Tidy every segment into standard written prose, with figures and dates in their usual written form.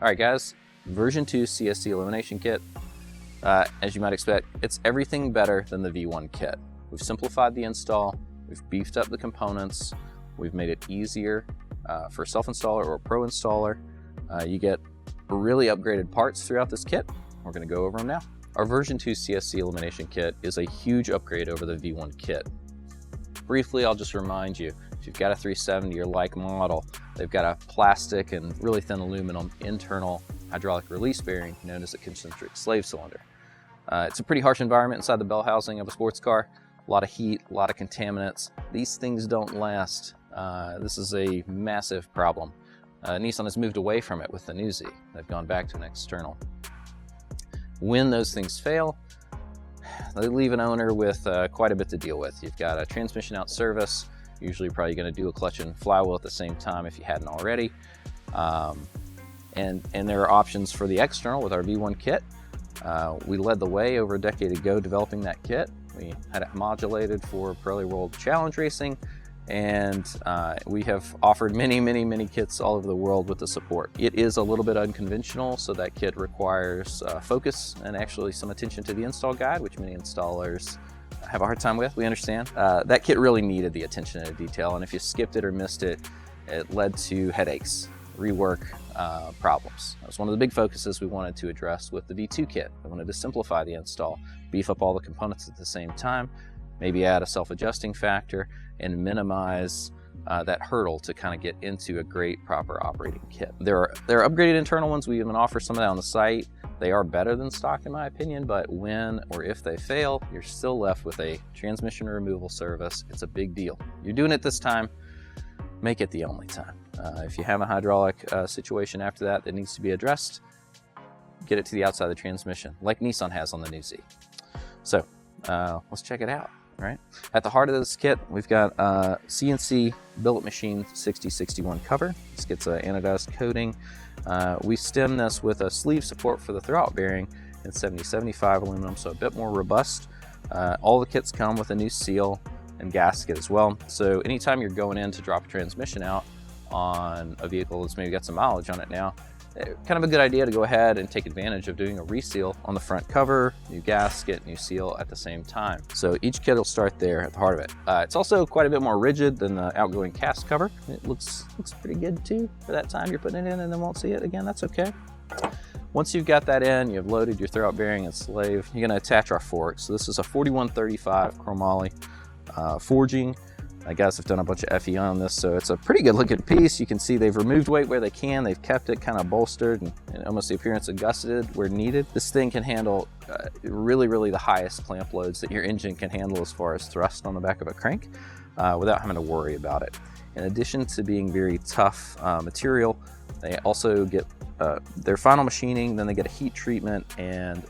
All right, guys, version 2 CSC Elimination Kit. As you might expect, it's everything better than the V1 kit. We've simplified the install, we've beefed up the components, we've made it easier for a self-installer or a pro installer. You get really upgraded parts throughout this kit. We're going to go over them now. Our version 2 CSC Elimination Kit is a huge upgrade over the V1 kit. Briefly, I'll just remind you, if you've got a 370 or like model, they've got a plastic and really thin aluminum internal hydraulic release bearing known as a Concentric slave cylinder. It's a pretty harsh environment inside the bell housing of a sports car. A lot of heat, a lot of contaminants. These things don't last. This is a massive problem. Nissan has moved away from it with the new Z. They've gone back to an external. When those things fail, they leave an owner with quite a bit to deal with. You've got a transmission out service. Usually you're probably going to do a clutch and flywheel at the same time if you hadn't already. And there are options for the external with our V1 kit. We led the way over a decade ago developing that kit. We had it modulated for Pirelli World Challenge Racing, and we have offered many kits all over the world with the support. It is a little bit unconventional, so that kit requires focus and actually some attention to the install guide, which many installers have a hard time with, we understand. That kit really needed the attention to detail, and if you skipped it or missed it, it led to headaches, rework problems. That was one of the big focuses we wanted to address with the V2 kit. We wanted to simplify the install, beef up all the components at the same time, maybe add a self-adjusting factor, and minimize that hurdle to kind of get into a great, proper operating kit. There are upgraded internal ones. We even offer some of that on the site. They are better than stock in my opinion, but when or if they fail, you're still left with a transmission removal service. It's a big deal. You're doing it this time, make it the only time. If you have a hydraulic situation after that that needs to be addressed, get it to the outside of the transmission, like Nissan has on the new Z. So let's check it out. Right? At the heart of this kit, we've got a CNC billet machine 6061 cover. This gets an anodized coating. We stem this with a sleeve support for the throwout bearing in 7075 aluminum, so a bit more robust. All the kits come with a new seal and gasket as well. So anytime you're going in to drop a transmission out on a vehicle that's maybe got some mileage on it now, kind of a good idea to go ahead and take advantage of doing a reseal on the front cover, new gasket, new seal at the same time. So each kit will start there at the heart of it. It's also quite a bit more rigid than the outgoing cast cover. It looks pretty good too for that time you're putting it in and then won't see it again. That's okay. Once you've got that in, you've loaded your throwout bearing and slave, you're going to attach our fork. So this is a 4135 chromoly forging. My guys have done a bunch of FE on this, so it's a pretty good looking piece. You can see they've removed weight where they can. They've kept it kind of bolstered and almost the appearance of gusseted where needed. This thing can handle really the highest clamp loads that your engine can handle as far as thrust on the back of a crank without having to worry about it. In addition to being very tough material, they also get their final machining, then they get a heat treatment and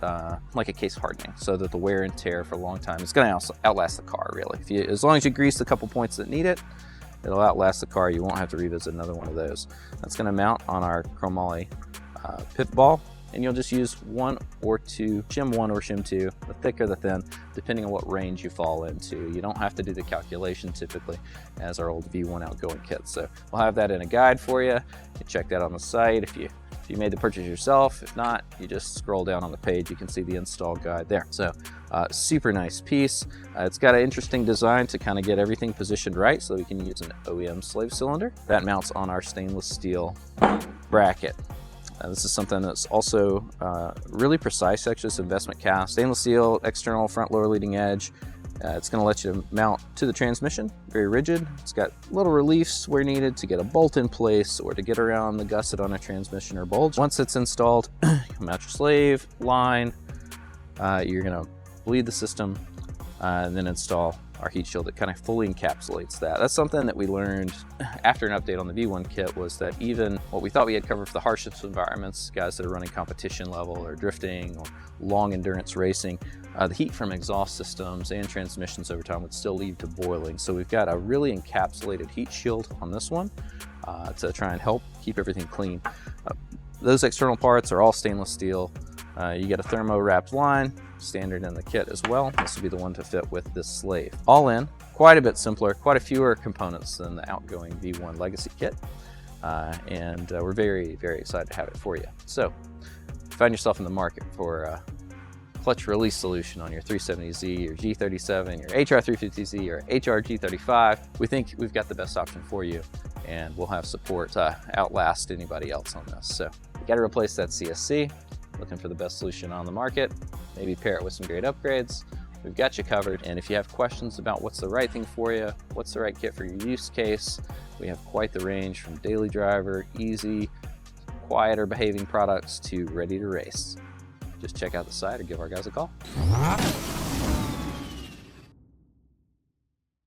like a case hardening, so that the wear and tear for a long time is going to outlast the car, really. As long as you grease a couple points that need it, it'll outlast the car. You won't have to revisit another one of those. That's going to mount on our chromoly pivot ball, and you'll just use one or two, shim 1 or shim 2, the thick or the thin, depending on what range you fall into. You don't have to do the calculation typically as our old V1 outgoing kit. So we'll have that in a guide for you. You can check that on the site if you made the purchase yourself. If not, you just scroll down on the page, you can see the install guide there. So super nice piece. It's got an interesting design to kind of get everything positioned right so we can use an OEM slave cylinder. That mounts on our stainless steel bracket. This is something that's also really precise, actually. It's investment cast. Stainless steel, external front lower leading edge. It's going to let you mount to the transmission, very rigid. It's got little reliefs where needed to get a bolt in place or to get around the gusset on a transmission or bulge. Once it's installed, you'll mount your slave, line, you're going to bleed the system, and then install our heat shield that kind of fully encapsulates that. That's something that we learned after an update on the V1 kit, was that even what we thought we had covered for the harshest environments, guys that are running competition level or drifting or long endurance racing, the heat from exhaust systems and transmissions over time would still lead to boiling. So we've got a really encapsulated heat shield on this one to try and help keep everything clean. Those external parts are all stainless steel. You get a thermo wrapped line, standard in the kit as well. This will be the one to fit with this slave. All in, quite a bit simpler, quite a fewer components than the outgoing V1 legacy kit. and we're very, very excited to have it for you. So if you find yourself in the market for a clutch release solution on your 370Z, your G37, your HR350Z, or HR-G35, we think we've got the best option for you, and we'll have support to outlast anybody else on this. So you got to replace that CSC, looking for the best solution on the market, maybe pair it with some great upgrades. We've got you covered, and if you have questions about what's the right thing for you, what's the right kit for your use case, we have quite the range from daily driver, easy, quieter behaving products to ready to race. Just check out the site or give our guys a call.